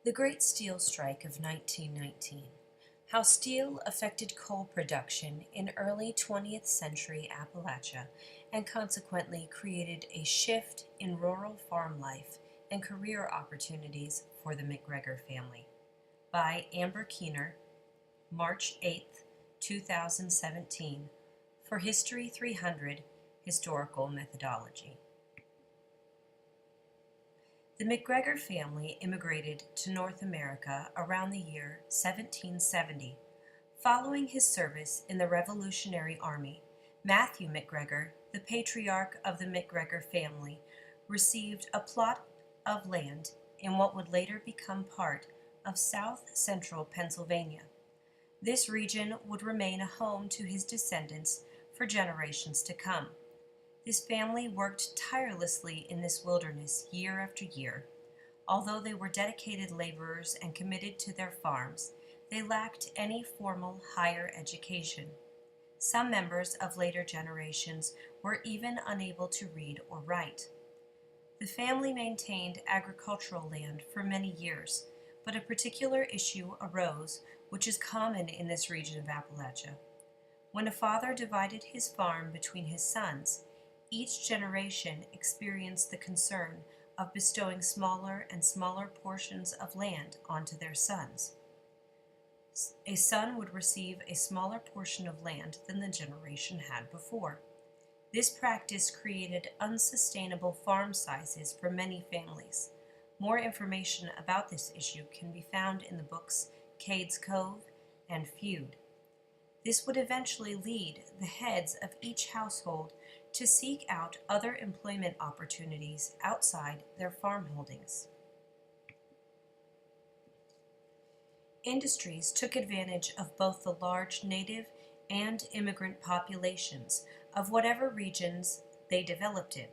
The Great Steel Strike of 1919. How steel affected coal production in early 20th century Appalachia and consequently created a shift in rural farm life and career opportunities for the McGregor family. By Amber Keener, March 8, 2017, for History 300 Historical Methodology. The McGregor family immigrated to North America around the year 1770. Following his service in the Revolutionary Army, Matthew McGregor, the patriarch of the McGregor family, received a plot of land in what would later become part of south central Pennsylvania. This region would remain a home to his descendants for generations to come. His family worked tirelessly in this wilderness year after year. Although they were dedicated laborers and committed to their farms, they lacked any formal higher education. Some members of later generations were even unable to read or write. The family maintained agricultural land for many years, but a particular issue arose which is common in this region of Appalachia. When a father divided his farm between his sons, each generation experienced the concern of bestowing smaller and smaller portions of land onto their sons. A son would receive a smaller portion of land than the generation had before. This practice created unsustainable farm sizes for many families. More information about this issue can be found in the books Cades Cove and Feud. This would eventually lead the heads of each household to seek out other employment opportunities outside their farm holdings. Industries took advantage of both the large native and immigrant populations of whatever regions they developed in.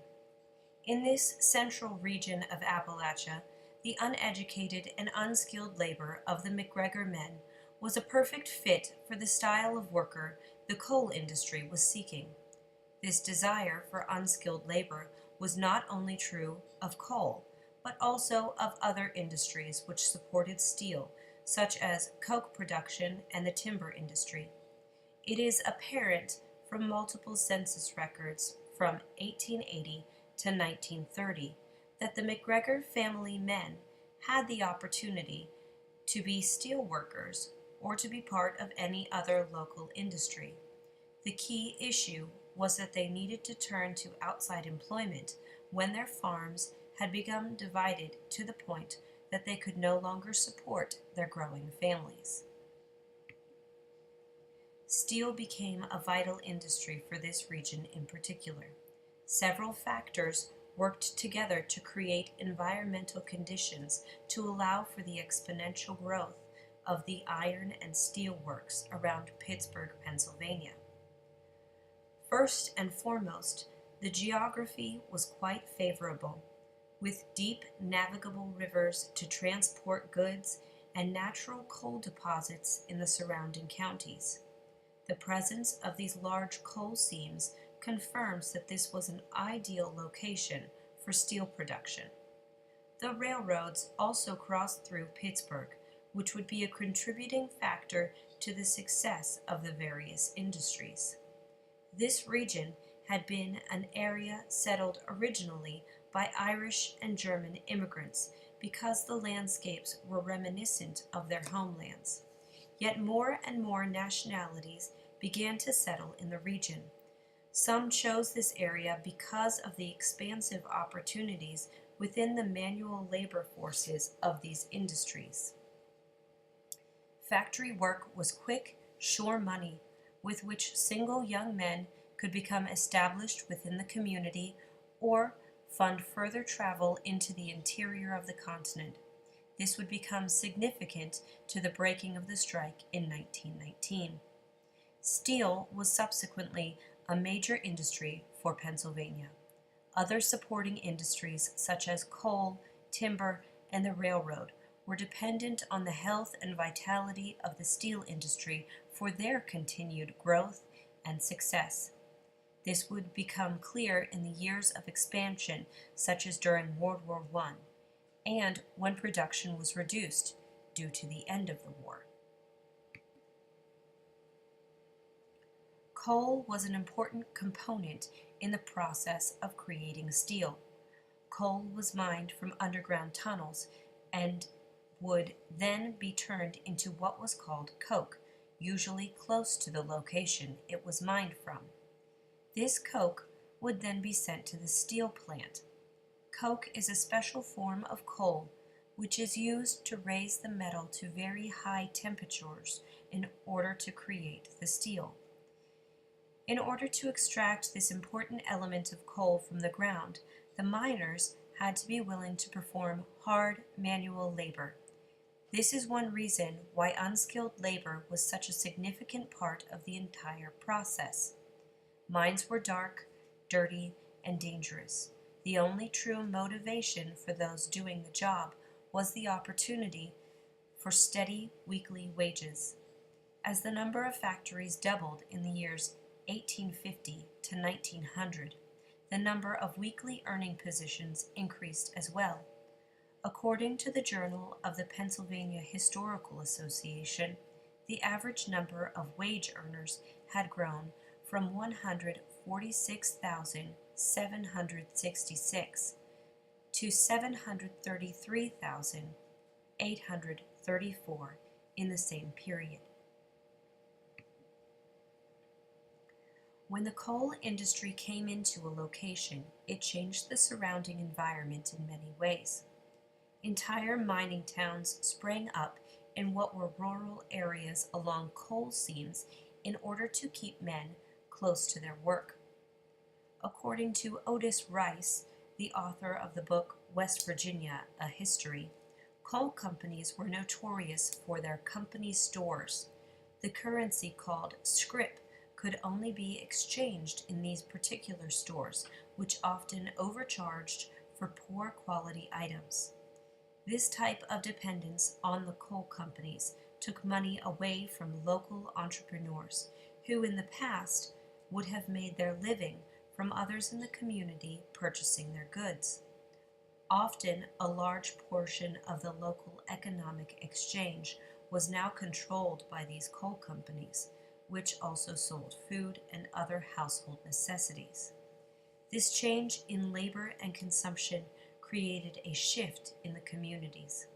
In this central region of Appalachia, the uneducated and unskilled labor of the McGregor men was a perfect fit for the style of worker the coal industry was seeking. This desire for unskilled labor was not only true of coal, but also of other industries which supported steel, such as coke production and the timber industry. It is apparent from multiple census records from 1880 to 1930 that the McGregor family men had the opportunity to be steel workers or to be part of any other local industry. The key issue was that they needed to turn to outside employment when their farms had become divided to the point that they could no longer support their growing families. Steel became a vital industry for this region in particular. Several factors worked together to create environmental conditions to allow for the exponential growth of the iron and steel works around Pittsburgh, Pennsylvania. First and foremost, the geography was quite favorable, with deep navigable rivers to transport goods and natural coal deposits in the surrounding counties. The presence of these large coal seams confirms that this was an ideal location for steel production. The railroads also crossed through Pittsburgh, which would be a contributing factor to the success of the various industries. This region had been an area settled originally by Irish and German immigrants because the landscapes were reminiscent of their homelands. Yet more and more nationalities began to settle in the region. Some chose this area because of the expansive opportunities within the manual labor forces of these industries. Factory work was quick, sure money, with which single young men could become established within the community or fund further travel into the interior of the continent. This would become significant to the breaking of the strike in 1919. Steel was subsequently a major industry for Pennsylvania. Other supporting industries such as coal, timber, and the railroad were dependent on the health and vitality of the steel industry for their continued growth and success. This would become clear in the years of expansion, such as during World War I, and when production was reduced due to the end of the war. Coal was an important component in the process of creating steel. Coal was mined from underground tunnels and would then be turned into what was called coke, usually close to the location it was mined from. This coke would then be sent to the steel plant. Coke is a special form of coal which is used to raise the metal to very high temperatures in order to create the steel. In order to extract this important element of coal from the ground, the miners had to be willing to perform hard manual labor. This is one reason why unskilled labor was such a significant part of the entire process. Mines were dark, dirty, and dangerous. The only true motivation for those doing the job was the opportunity for steady weekly wages. As the number of factories doubled in the years 1850 to 1900, the number of weekly earning positions increased as well. According to the Journal of the Pennsylvania Historical Association, the average number of wage earners had grown from 146,766 to 733,834 in the same period. When the coal industry came into a location, it changed the surrounding environment in many ways. Entire mining towns sprang up in what were rural areas along coal seams in order to keep men close to their work. According to Otis Rice, the author of the book West Virginia, A History, coal companies were notorious for their company stores. The currency called scrip could only be exchanged in these particular stores, which often overcharged for poor quality items. This type of dependence on the coal companies took money away from local entrepreneurs, who in the past would have made their living from others in the community purchasing their goods. Often, a large portion of the local economic exchange was now controlled by these coal companies, which also sold food and other household necessities. This change in labor and consumption created a shift in the communities.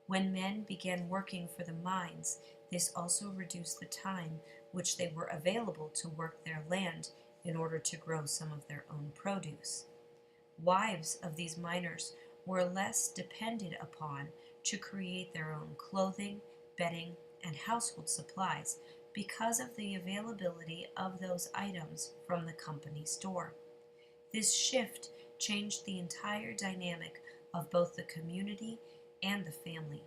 When men began working for the mines, this also reduced the time which they were available to work their land in order to grow some of their own produce. Wives of these miners were less depended upon to create their own clothing, bedding, and household supplies because of the availability of those items from the company store. This shift changed the entire dynamic of both the community and the family.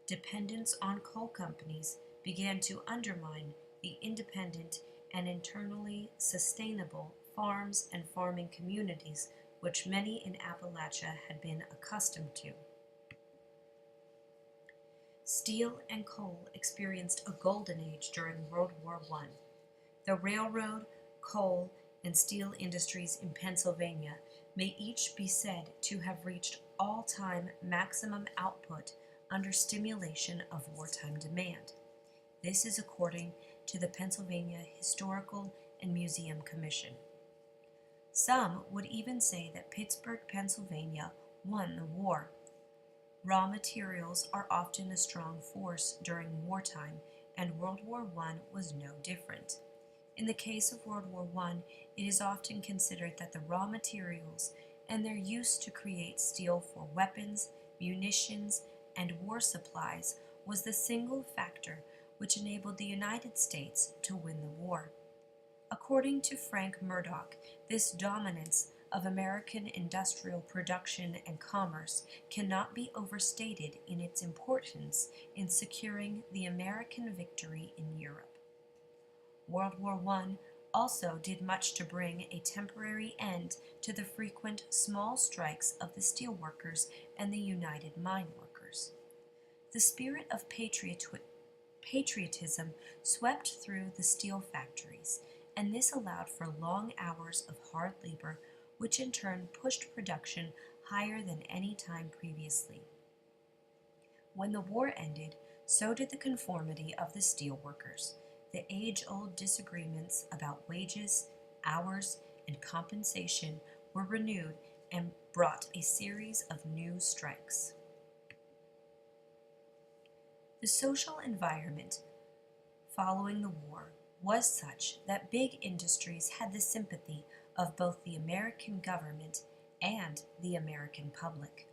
Dependence on coal companies began to undermine the independent and internally sustainable farms and farming communities which many in Appalachia had been accustomed to. Steel and coal experienced a golden age during World War I. The railroad, coal, and steel industries in Pennsylvania may each be said to have reached all-time maximum output under stimulation of wartime demand. This is according to the Pennsylvania Historical and Museum Commission. Some would even say that Pittsburgh, Pennsylvania won the war. Raw materials are often a strong force during wartime, and World War I was no different. In the case of World War I, it is often considered that the raw materials and their use to create steel for weapons, munitions, and war supplies was the single factor which enabled the United States to win the war. According to Frank Murdoch, this dominance of American industrial production and commerce cannot be overstated in its importance in securing the American victory in Europe. World War I also did much to bring a temporary end to the frequent small strikes of the steelworkers and the United Mine Workers. The spirit of patriotism swept through the steel factories, and this allowed for long hours of hard labor, which in turn pushed production higher than any time previously. When the war ended, so did the conformity of the steelworkers. The age-old disagreements about wages, hours, and compensation were renewed and brought a series of new strikes. The social environment following the war was such that big industries had the sympathy of both the American government and the American public.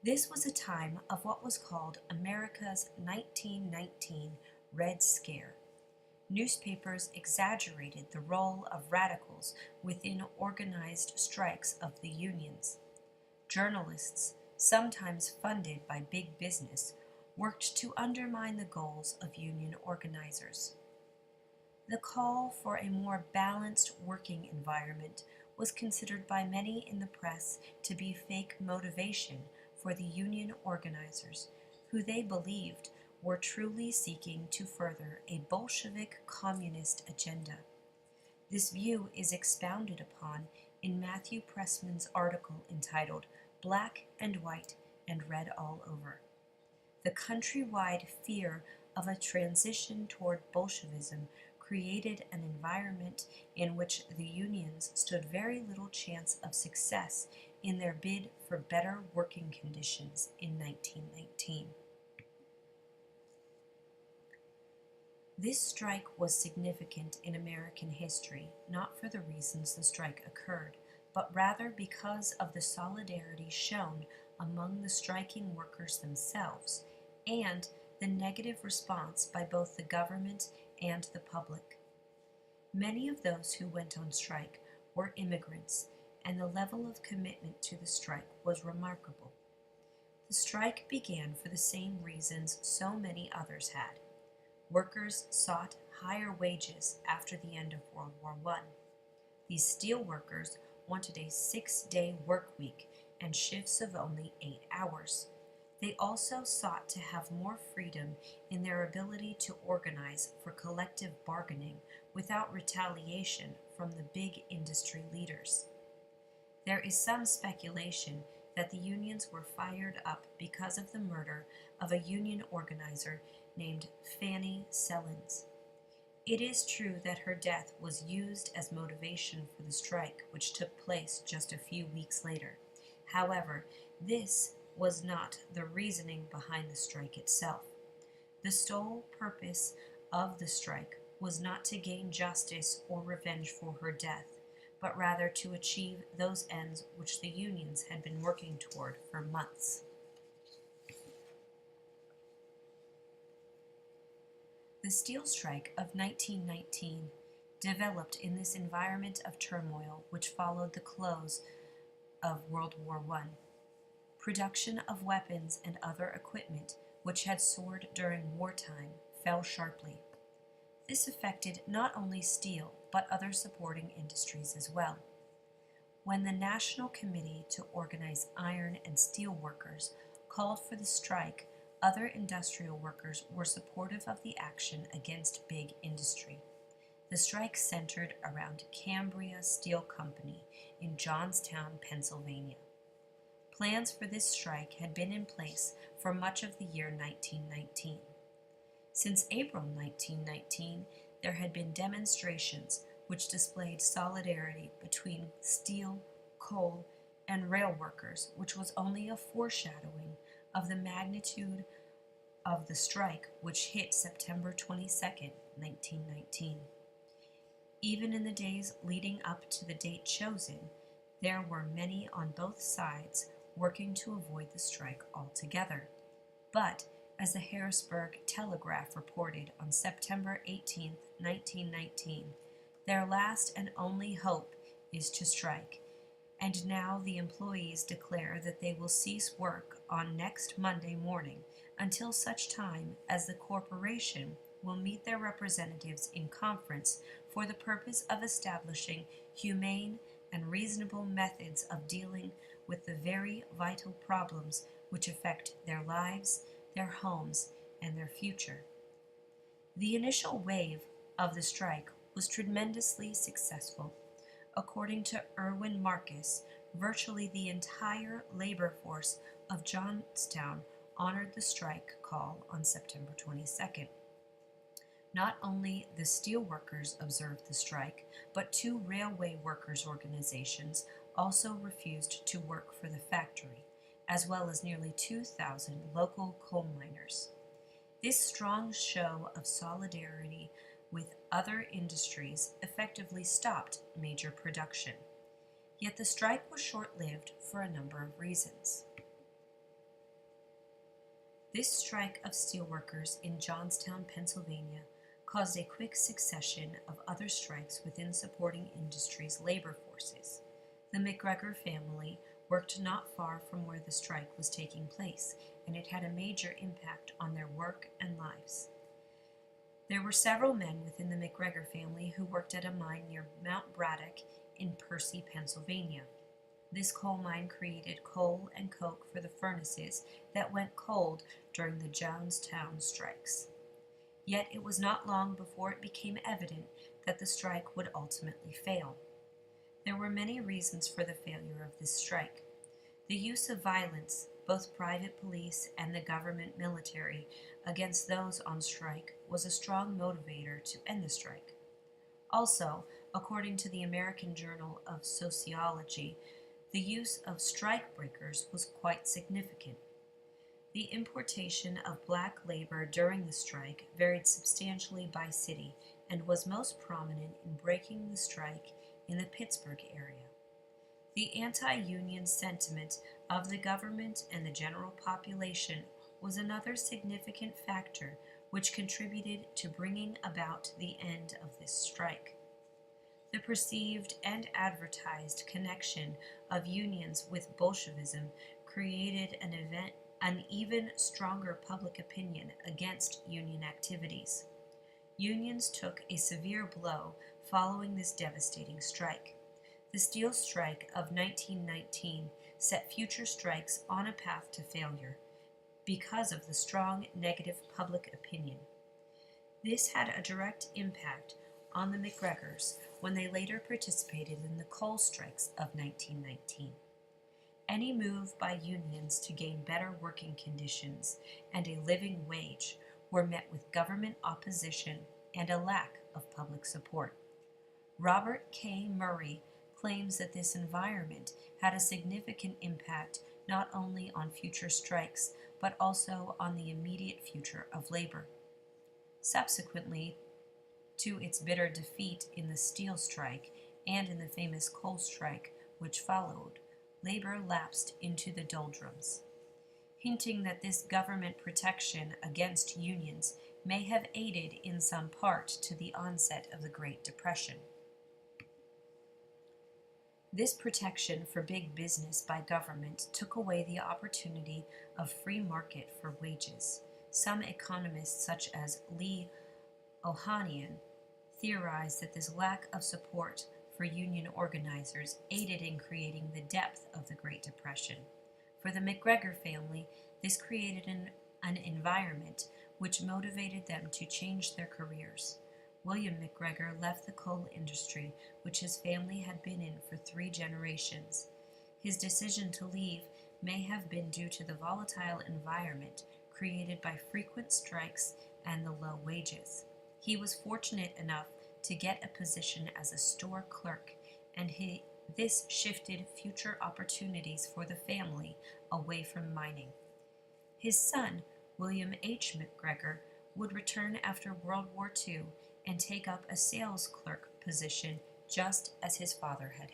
This was a time of what was called America's 1919 Red Scare. Newspapers exaggerated the role of radicals within organized strikes of the unions. Journalists, sometimes funded by big business, worked to undermine the goals of union organizers. The call for a more balanced working environment was considered by many in the press to be fake motivation for the union organizers, who they believed were truly seeking to further a Bolshevik communist agenda. This view is expounded upon in Matthew Pressman's article entitled Black and White and Red All Over. The countrywide fear of a transition toward Bolshevism created an environment in which the unions stood very little chance of success in their bid for better working conditions in 1919. This strike was significant in American history, not for the reasons the strike occurred, but rather because of the solidarity shown among the striking workers themselves and the negative response by both the government and the public. Many of those who went on strike were immigrants, and the level of commitment to the strike was remarkable. The strike began for the same reasons so many others had. Workers sought higher wages after the end of World War I. These steel workers wanted a 6-day work week and shifts of only 8 hours. They also sought to have more freedom in their ability to organize for collective bargaining without retaliation from the big industry leaders. There is some speculation that the unions were fired up because of the murder of a union organizer named Fanny Sellens. It is true that her death was used as motivation for the strike, which took place just a few weeks later. However, this was not the reasoning behind the strike itself. The sole purpose of the strike was not to gain justice or revenge for her death, but rather to achieve those ends which the unions had been working toward for months. The steel strike of 1919 developed in this environment of turmoil which followed the close of World War I. Production of weapons and other equipment, which had soared during wartime, fell sharply. This affected not only steel, but other supporting industries as well. When the National Committee to Organize Iron and Steel Workers called for the strike, other industrial workers were supportive of the action against big industry. The strike centered around Cambria Steel Company in Johnstown, Pennsylvania. Plans for this strike had been in place for much of the year 1919. Since April 1919, there had been demonstrations which displayed solidarity between steel, coal, and rail workers, which was only a foreshadowing of the magnitude of the strike which hit September 22, 1919. Even in the days leading up to the date chosen, there were many on both sides working to avoid the strike altogether. But, as the Harrisburg Telegraph reported on September 18, 1919, their last and only hope is to strike, and now the employees declare that they will cease work on next Monday morning until such time as the corporation will meet their representatives in conference for the purpose of establishing humane and reasonable methods of dealing with the very vital problems which affect their lives, their homes, and their future. The initial wave of the strike was tremendously successful. According to Erwin Marcus, virtually the entire labor force of Johnstown honored the strike call on September 22nd. Not only the steelworkers observed the strike, but two railway workers' organizations also refused to work for the factory, as well as nearly 2,000 local coal miners. This strong show of solidarity with other industries effectively stopped major production. Yet the strike was short-lived for a number of reasons. This strike of steelworkers in Johnstown, Pennsylvania, caused a quick succession of other strikes within supporting industries' labor forces. The McGregor family worked not far from where the strike was taking place, and it had a major impact on their work and lives. There were several men within the McGregor family who worked at a mine near Mount Braddock in Percy, Pennsylvania. This coal mine created coal and coke for the furnaces that went cold during the Johnstown strikes. Yet it was not long before it became evident that the strike would ultimately fail. There were many reasons for the failure of this strike. The use of violence, both private police and the government military, against those on strike was a strong motivator to end the strike. Also, according to the American Journal of Sociology, the use of strike breakers was quite significant. The importation of black labor during the strike varied substantially by city and was most prominent in breaking the strike in the Pittsburgh area. The anti-union sentiment of the government and the general population was another significant factor which contributed to bringing about the end of this strike. The perceived and advertised connection of unions with Bolshevism created an even stronger public opinion against union activities. Unions took a severe blow following this devastating strike. The steel strike of 1919 set future strikes on a path to failure because of the strong negative public opinion. This had a direct impact on the McGregors when they later participated in the coal strikes of 1919. Any move by unions to gain better working conditions and a living wage were met with government opposition and a lack of public support. Robert K. Murray claims that this environment had a significant impact not only on future strikes, but also on the immediate future of labor. Subsequently to its bitter defeat in the steel strike and in the famous coal strike which followed, labor lapsed into the doldrums, hinting that this government protection against unions may have aided in some part to the onset of the Great Depression. This protection for big business by government took away the opportunity of free market for wages. Some economists, such as Lee Ohanian, theorized that this lack of support for union organizers aided in creating the depth of the Great Depression. For the McGregor family, this created an environment which motivated them to change their careers. William McGregor left the coal industry, which his family had been in for 3 generations. His decision to leave may have been due to the volatile environment created by frequent strikes and the low wages. He was fortunate enough to get a position as a store clerk, and this shifted future opportunities for the family away from mining. His son, William H. McGregor, would return after World War II and take up a sales clerk position just as his father had.